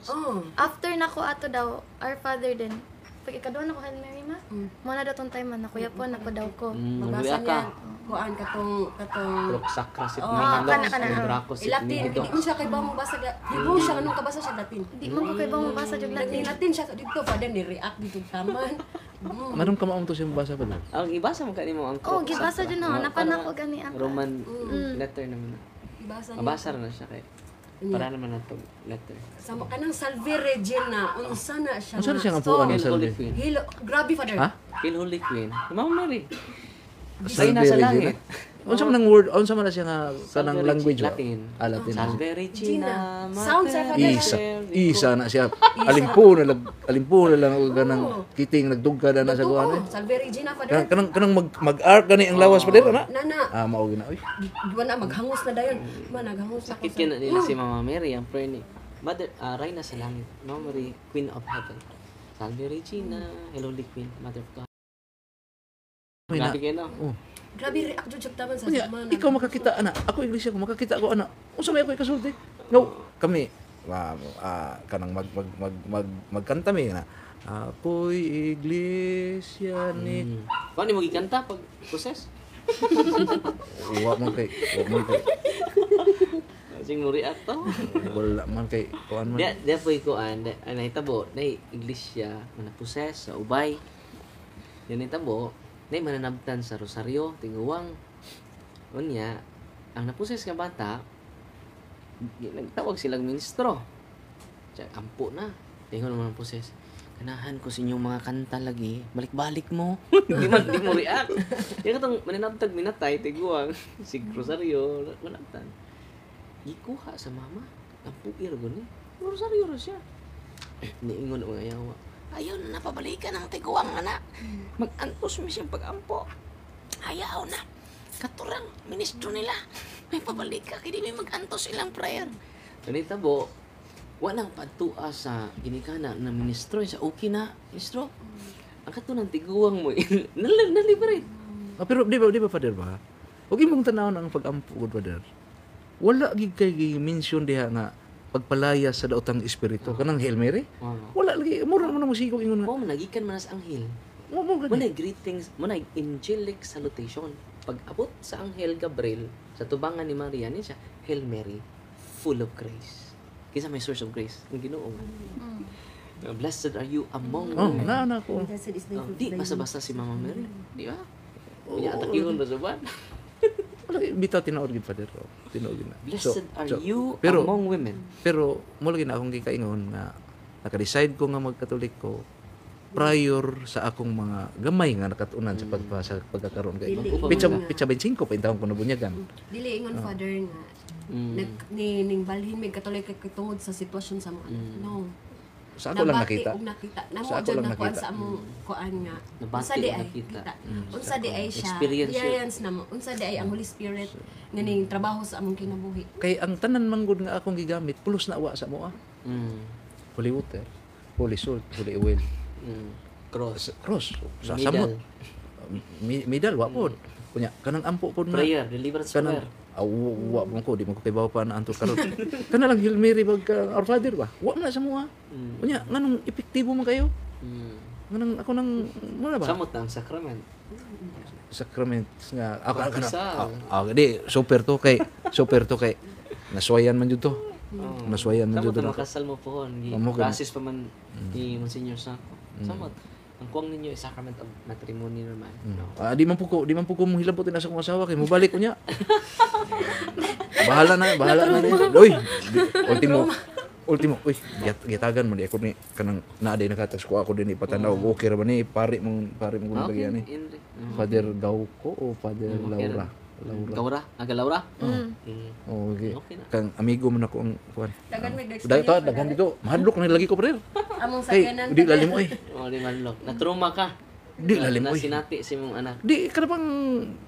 after nako ato daw Our Father din pag ikaduha na ko Hail Mary ma mo na daw tong time man nakuya po nako daw ko Magbasa niya kuan katong Prok sakra si kana, Brako si Latin, hindi mo siya kay ba mo basa Ibo siya anong kabasa sa Latin. di mo ko kay ba mo basa jud Latin Latin Latin siya dito father ni react dito taman. Manong kamaong to siya mabasa pa lang. Ang ibasa mo kanimo ang oh gibasa jud na napan ako gani ang Roman letter naman. Ibasa niya. Mabasa na siya kay. Para naman na to letter. Sa kanang Salve Regina, unsa na siya. Unsa na siya nga So, puan Hail sa Holy salve? Queen. Hilo, grabe father. Ha? Hail Holy Queen. Mama Mary. Salve Ay nasa Regina? langit. Unsa man ang word, unsa man na siya nga kanang Salve language ba? Latin. Latin. Salve Regina. Sound sa father. Isa na siya. Alimpo na lang og kanang kiting nagdugga na sa kuan. Salve Regina father. Kanang mag-art gani ang lawas pa dito na. Nana, Mao gina oy. di ba na maghangos na dayon. Ma naghangos na ko. Sakit na nila si Mama Mary ang prayer ni Mother Reyna sa langit. Mama Mary, Queen of Heaven. Salve Regina, Hail Holy Queen, Mother of God. Grabe kayo na. Oh. Grabe react jud siya taman sa Unya, sama. ikaw makakita ana. Ako iglesia ko makakita ko ana. Unsa may ako ikasulti? No, kami kanang magkanta mi na ako'y iglesia ni Paano mo gikanta pag process? wa man kay Sing mo react to. wala man kay kuan man. Dia po ikuan, ana hitabo, na iglesia, manaposes sa ubay. Yan hitabo, na mananabtan sa rosaryo, tiguwang. Unya, ang naposes nga bata, nagtawag silang ministro. Tiyan, ampo na. Tingon mo naposes. Kanahan ko sa inyong mga kanta lagi, balik-balik mo. di mo react. Yan katong mananabtag minatay, tiguwang. Si rosaryo, manabtan. Gikuha sa mama. Ang puir ko ni. Rosaryo rin siya. Niingon ang mga yawa. Ayaw na napabalikan ang tiguang anak. Mag-antos mo siyang pag-ampo. Ayaw na. Katurang ministro nila. May pabalik ka. Kaya di may mag-antos ilang prayer. Ganito po, walang patua sa ginikana ng ministro. Sa okay na, ministro. Ang katunang tiguang mo, naliberate. Pero di ba Father ba? Huwag imong tanawon ang pag-ampo good Father. Wala gid kay mention diha nga pagpalaya sa daotang espiritu kanang Hail Mary. Wala lagi mura man mo sigog ingon nga. Mo nagikan man sa anghel. Mo Muna greetings, muna angelic salutation. Pag abot sa anghel Gabriel sa tubangan ni Maria ni siya, Hail Mary, full of grace. Kisa may source of grace ang Ginoo. Blessed are you among women. Na ko. Blessed is the fruit Di of thy basta-basta si Mama Mary, di ba? Oh. Kaya atakihon ba sa ban? Wala bitaw tinuod gid Father. Tinuod gid na. Blessed are you pero, among women. Pero mo lagi na akong gikaingon nga naka-decide ko nga magkatolik ko prior sa akong mga gamay nga nakatunan sa pagkakaroon kay Dili. pitsa 25 pa intawon ko nabunyagan. Dili ingon Father nga ning balhin may katolik kay tungod sa sitwasyon sa mga anak. No. Sa ako lang nakita. Namo Sa ako jud lang na kuan nakita. sa among kuan nga. Nabati Unsa di o ay nakita. kita. Unsa di ay siya. Experience yun. Experience namo. Unsa di ay ang Holy Spirit nga ning trabaho sa among kinabuhi. Kay ang tanan manggod nga akong gigamit pulos na awa sa moa. Holy water, holy salt, holy oil. Cross. Cross sa Middle. samot. Middle wa pod. Kunya kanang ampo pod nga. Prayer, deliverance prayer. Wa mo ko di mo ko kibaw pa na anto karon. Kana lang Hail Mary bag Our Father ba? Wa man na sa moa. Kunya nganong epektibo man kayo? Nganong ako nang muna ba? Samot ang sacrament. Sacraments nga ako Baptisal. di super to kay naswayan man jud to. Naswayan man jud Samot to. ang makasal mo po. Amo ka. Process pa man ni Monsignor Sako. Samot. Ang kuwang ninyo is sacrament of matrimony naman. No? Di man po ko mohilabotin sa akong asawa kay mobalik ko niya. bahala na niya. Uy, ultimo, uy, gitagan mo di ako ni kanang naaday nakatas ko ako din ipatanaw. Okay ra ba ni pari mong Okay, lagyan ni. Henry. Father Gauko o Father Laura? Laura? Aga Laura? Oh, okay. Okay na. Kang amigo man ako ang kuan. Dagan may Dagan dito. Mahadlok na lagi ko pre. among Kay sakyanan. di lalim oy. O, di manlok. Natruma ka. Di lalim oy. Nasinati si mong anak. Di kada bang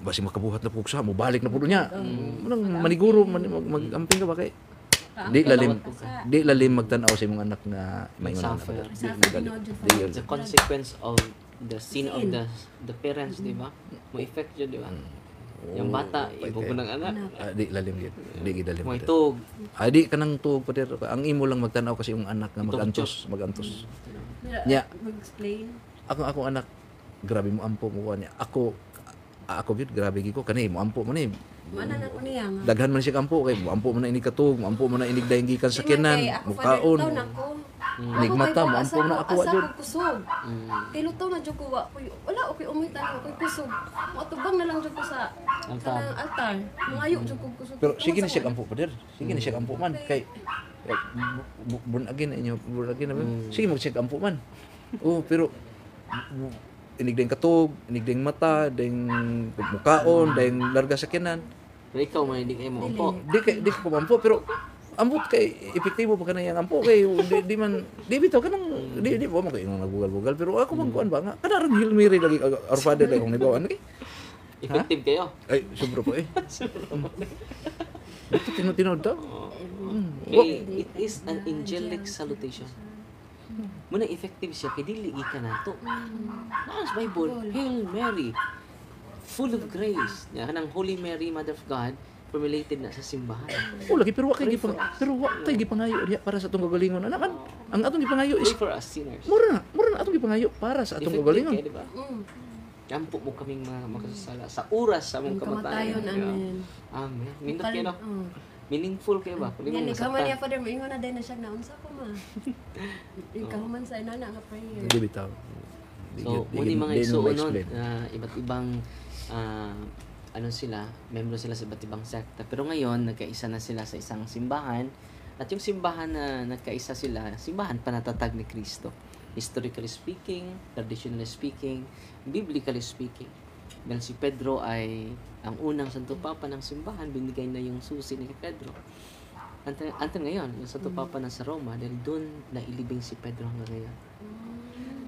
basi makabuhat na pugsa mo balik na pudo niya. Maniguro magamping ka ba kay di lalim magtan-aw sa imong anak nga maingon na Suffer. Di The consequence of the sin of the parents, di ba? Mo effect yun, di ba? Yung bata, ibo ko ng anak. di lalim gid. Di gid lalim. Mo itog. Di kanang tuog pader. Ang imo lang magtan-aw kasi imong anak nga magantos. Nya. Mag-explain. Akong anak grabe mo ampo mo niya. Ako gid grabe gid ko kanay mo ampo man ni. Mana na ko niya nga. Daghan man siya kampo kay mo ampo man na inig katog, mo ampo man na inig dayon gikan sa kinan, mukaon. Inig mata mo ampo na ako wa jud. Kusog. Tilutaw na jud ko wa ko. Wala okay umitan ko kusog. Matubang na lang jud ko sa kanang altar. Mangayo jud ko kusog. Pero sige na siya kampo pader. Sige na siya kampo man kay bunagin inyo, bunagin na. Sige mo siya kampo man. Oh, pero inig dayon katog, inig dayon mata, dayon mukaon, dayon larga sa kinan. Pero ikaw man, hindi kayo mo po. Di ko pamampo pero ambot kay epektibo pa kanang ampo kay di man di bitaw kanang di po man kay nagugal-gugal pero ako man kuan ba nga kanang Hail Mary lagi Our Father lagi kong nibawan kay Effective kayo. ay sobra po ito tinod daw It is an angelic salutation. Muna effective siya, kay dili ka na to. Naas Bible, Hail Mary, full of grace. Yan, kanang Holy Mary, Mother of God, formulated na sa simbahan. O lagi pero wa kay gipangayo diha para sa atong kagalingon. Ang atong gipangayo is Pray for us sinners. mura na atong gipangayo para sa atong Effective kagalingon. kayo, di ba? Kampo mo kaming mga makasasala sa oras sa among kamatayon. amen. Amen. Mindot kayo, no? Meaningful kayo ba? Kung di mo Yan, ikaw man masaktan. niya, Father, maingon na din na siya, naunsa ko ma. Ikaw man sa inana nga prayer. Di bitaw. So, muli mga isuunod, iba't ibang sila, membro sila sa iba't ibang sekta. Pero ngayon, nagkaisa na sila sa isang simbahan. At yung simbahan na nagkaisa sila, simbahan panatatag ni Kristo. Historically speaking, traditionally speaking, biblically speaking. Dahil si Pedro ay ang unang Santo Papa ng simbahan, binigay na yung susi ni Pedro. Until ngayon, yung Santo Papa na sa Roma, dahil doon nailibing si Pedro hanggang ngayon.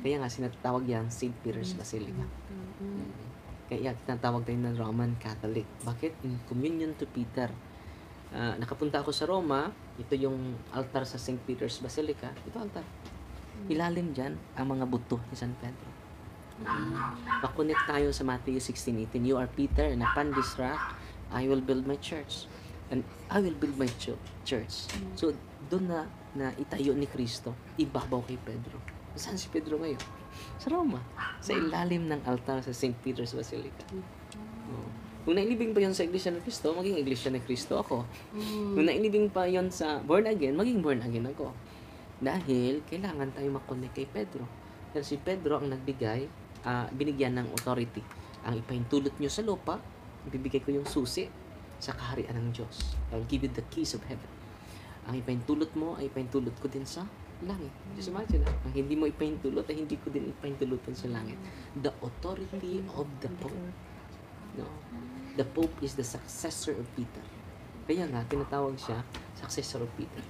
Kaya nga sinatawag yan St. Peter's Basilica. Kaya tinatawag tayo ng Roman Catholic. Bakit? In communion to Peter. Nakapunta ako sa Roma, ito yung altar sa St. Peter's Basilica. Ito altar. Ilalim dyan ang mga buto ni San Pedro. Pakonect tayo sa Matthew 16:18. You are Peter, and upon this rock, I will build my church. And I will build my church. So, doon na itayo ni Kristo, ibabaw kay Pedro. Saan si Pedro ngayon? Sa Roma. Sa ilalim ng altar sa St. Peter's Basilica. Kung nailibing pa yon sa Iglesia ni Cristo, maging Iglesia ni Cristo ako. Kung nailibing pa yon sa born again, maging born again ako. Dahil kailangan tayo makonect kay Pedro. Dahil si Pedro ang nagbigay, binigyan ng authority. Ang ipahintulot nyo sa lupa, ibibigay ko yung susi sa kaharian ng Diyos. I will give you the keys of heaven. Ang ipahintulot mo, ay ipahintulot ko din sa langit. Just imagine, ang hindi mo ipahintulot, ay hindi ko din ipahintulutan sa langit. The authority of the Pope. No? The Pope is the successor of Peter. Kaya nga, tinatawag siya successor of Peter.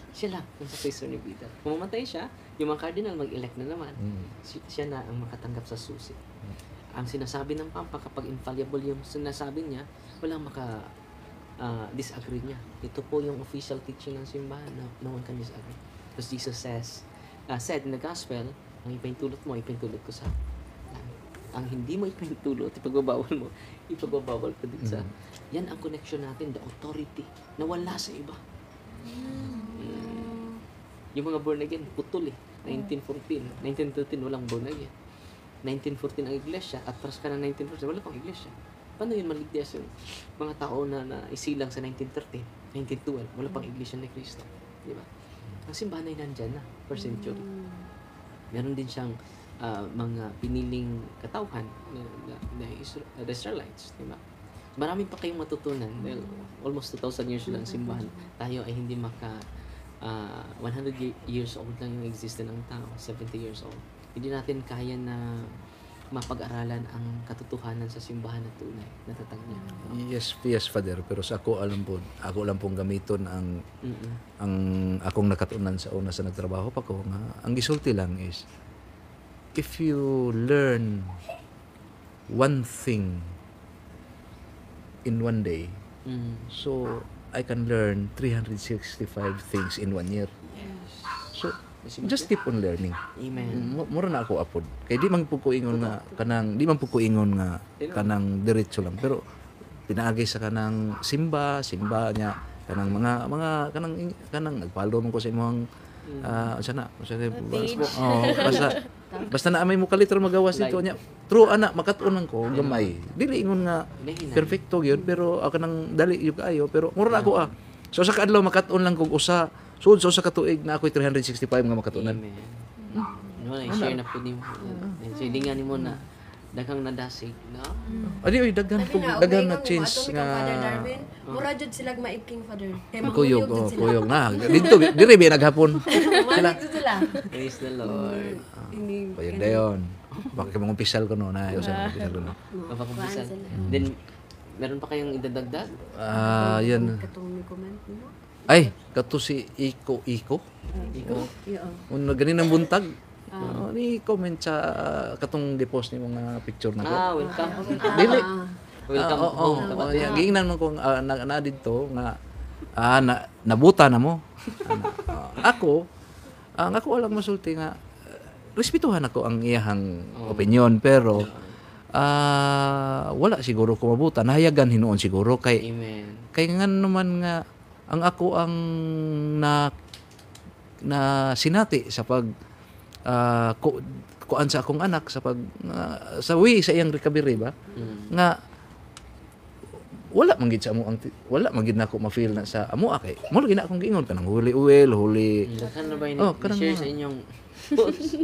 Siya lang ang successor ni Peter. Kung mamatay siya, yung mga cardinal mag-elect na naman. Siya na ang makatanggap sa susi. Ang sinasabi ng Papa, kapag infallible yung sinasabi niya, walang disagree niya. Ito po yung official teaching ng simbahan na no one can disagree. Because Jesus said in the gospel, ang ipahintulot mo, ipahintulot ko sa langit. Ang hindi mo ipahintulot, ipagbabawal ko din sa... Yan ang connection natin, the authority, na wala sa iba. Yung mga born again, putol 1914, 1913, walang born again. 1914 ang iglesia, atras ka na 1914, wala pang iglesia. Paano yun maligtas yung mga tao na isilang sa 1913, 1912, wala pang iglesia ni Cristo. Di ba? Ang simbahan ay nandyan na, per century. Meron din siyang mga piniling katauhan na Israelites. Di ba? Marami pa kayong matutunan dahil almost 2,000 years lang simbahan. Tayo ay hindi 100 years old lang yung existence ng tao, 70 years old. Hindi natin kaya na mapag-aralan ang katotohanan sa simbahan na tunay, natatag niya. Yes, Father, pero sa ako lang pong gamiton ang akong nakatunan sa una sa nagtrabaho pa ko nga ang gisulti lang is if you learn one thing in one day, so I can learn 365 things in 1 year. So just keep on learning. Amen. Mura na ako apod. Kay di man pud ko ingon nga kanang diretso lang, pero pinaagi sa kanang simba niya kanang mga kanang nagpalo man ko sa imong basta na may mo kalitro magawas dito niya. True ana makatunan ko gamay. Dili ingon nga perfecto gyud, pero ako nang dali yung kaayo, pero mura na ako So sa kadlaw makatun lang kog usa. So sa katuig na ako'y 365 nga makatunan. Amen. I-share na po nimo. So hindi nga nimo na daghang nadasig, no? Adi oy daghan na change nga mura jud sila maiking, Father. Kuyog na. Dito dire bi naghapon. Sila. Praise the Lord. Kuyog dayon. Bakit mong umpisal ko no na usa umpisal ko no. Mapakumpisan. Then meron pa kayong idadagdag? Yan. Katong comment mo. Ay, kato si Iko. Una ganin ang buntag. Ni comment sa katong depost ni mga picture na ko. Welcome. Dili. Welcome home. Gingnan man ko na dito nga nabuta na mo. Ako alang masulti nga respetuhan ako ang iyang opinion, pero wala siguro ko mabuta, nahayagan hinuon siguro kay Amen. nga naman nga ang ako ang na sinati sa pag kuan sa akong anak sa pag sa sa iyang recovery ba nga wala man gid sa amo wala man gid nako ma-feel na sa amo kay mo lagi na akong giingon kanang huli Kan na ba Oh, kanang share mga- sa inyong post?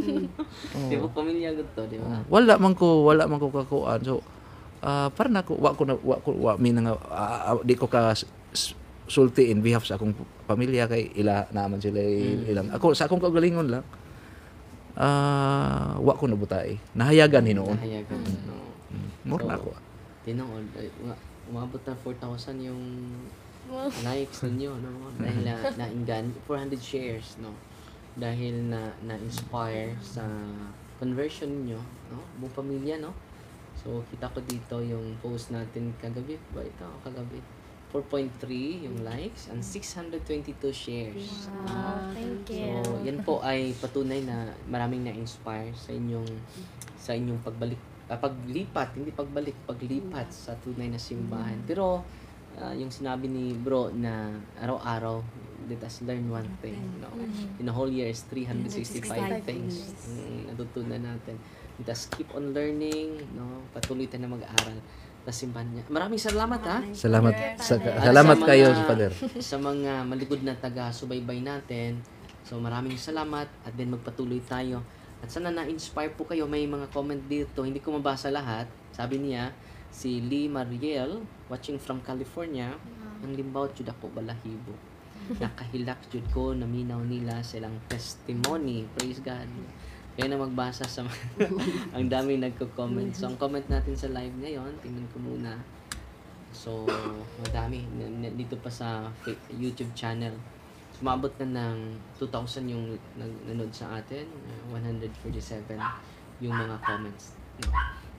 Di ba pamilya gud to, di ba? wala man ko kakuan so para nako wa mi nga di ko ka sulti in behalf sa akong pamilya kay ila naman sila ilang ako sa akong kaugalingon lang wa ko nabutay nahayagan hinuon Nahayagan. No. more na So, ako Tinoon, umabot na 4,000 yung likes ninyo, no? Dahil nainggan, 400 shares, no? Dahil na-inspire sa conversion niyo, no? Buong pamilya, no? So, kita ko dito yung post natin kagabi, ba ito? Kagabi. 4.3 yung likes and 622 shares. no? Wow, thank you. So, yan po ay patunay na maraming na-inspire sa inyong paglipat sa tunay na simbahan. Pero yung sinabi ni bro na araw-araw, let us learn one thing. No? In a whole year is 365 things. Natutunan natin. Let us keep on learning. No? Patuloy tayo na mag-aaral sa simbahan niya. Maraming salamat ha. salamat At salamat sa kayo mga- Father Sa mga maligod na taga-subaybay natin. So maraming salamat at then magpatuloy tayo. At sana na-inspire po kayo. May mga comment dito. Hindi ko mabasa lahat. Sabi niya, si Lee Mariel, watching from California, ang limbaw jud ako balahibo. Nakahilak jud ko, naminaw nila silang testimony. Praise God. Kaya na magbasa sa ang daming nagko-comment. So, ang comment natin sa live ngayon, tingnan ko muna. So, madami. Dito pa sa YouTube channel. Sumabot na ng 2,000 yung nanood sa atin. 147 yung mga comments. No?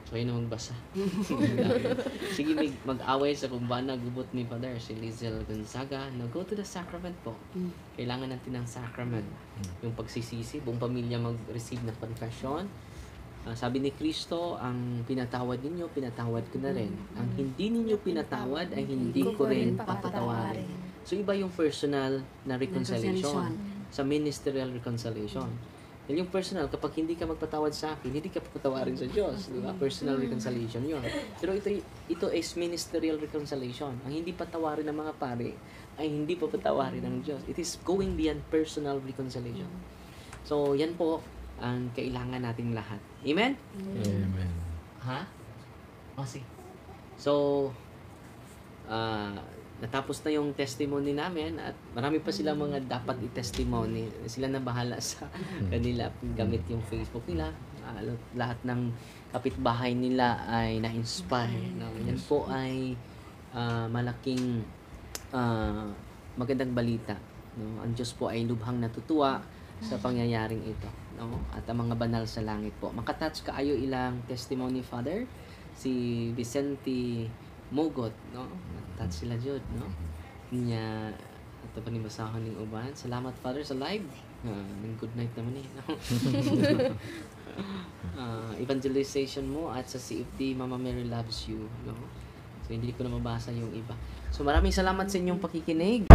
So, yun na magbasa. Sige, mag-away sa kumbana, gubot ni Father, si Lizel Gonzaga. No, go to the sacrament po. Kailangan natin ng sacrament. Yung pagsisisi, buong pamilya mag-receive ng confession. Sabi ni Kristo, ang pinatawad ninyo, pinatawad ko na rin. Ang hindi ninyo pinatawad ay hindi ko rin papatawarin. So, iba yung personal na reconciliation sa ministerial reconciliation. Dahil yung personal, kapag hindi ka magpatawad sa akin, hindi ka papatawarin sa Diyos. Di ba? Personal reconciliation yun. Pero ito is ministerial reconciliation. Ang hindi patawarin ng mga pare ay hindi papatawarin ng Diyos. It is going beyond personal reconciliation. So, yan po ang kailangan nating lahat. Amen? amen Ha? Sige. So, natapos na yung testimony namin at marami pa silang mga dapat i-testimony. Sila na bahala sa kanila gamit yung Facebook nila. Lahat ng kapitbahay nila ay na-inspire. No? Yan po ay malaking magandang balita. No? Ang Diyos po ay lubhang natutuwa sa pangyayaring ito. No? At ang mga banal sa langit po. Makatouch kaayo ilang testimony, Father. Si Vicente Mogot, no? Touch sila jud, no? Nya ato pa ni basahon ning uban. Salamat Father sa live. Good night naman eh. No? Evangelization mo at sa CFD Mama Mary loves you, no? So hindi ko na mabasa yung iba. So maraming salamat sa inyong pakikinig.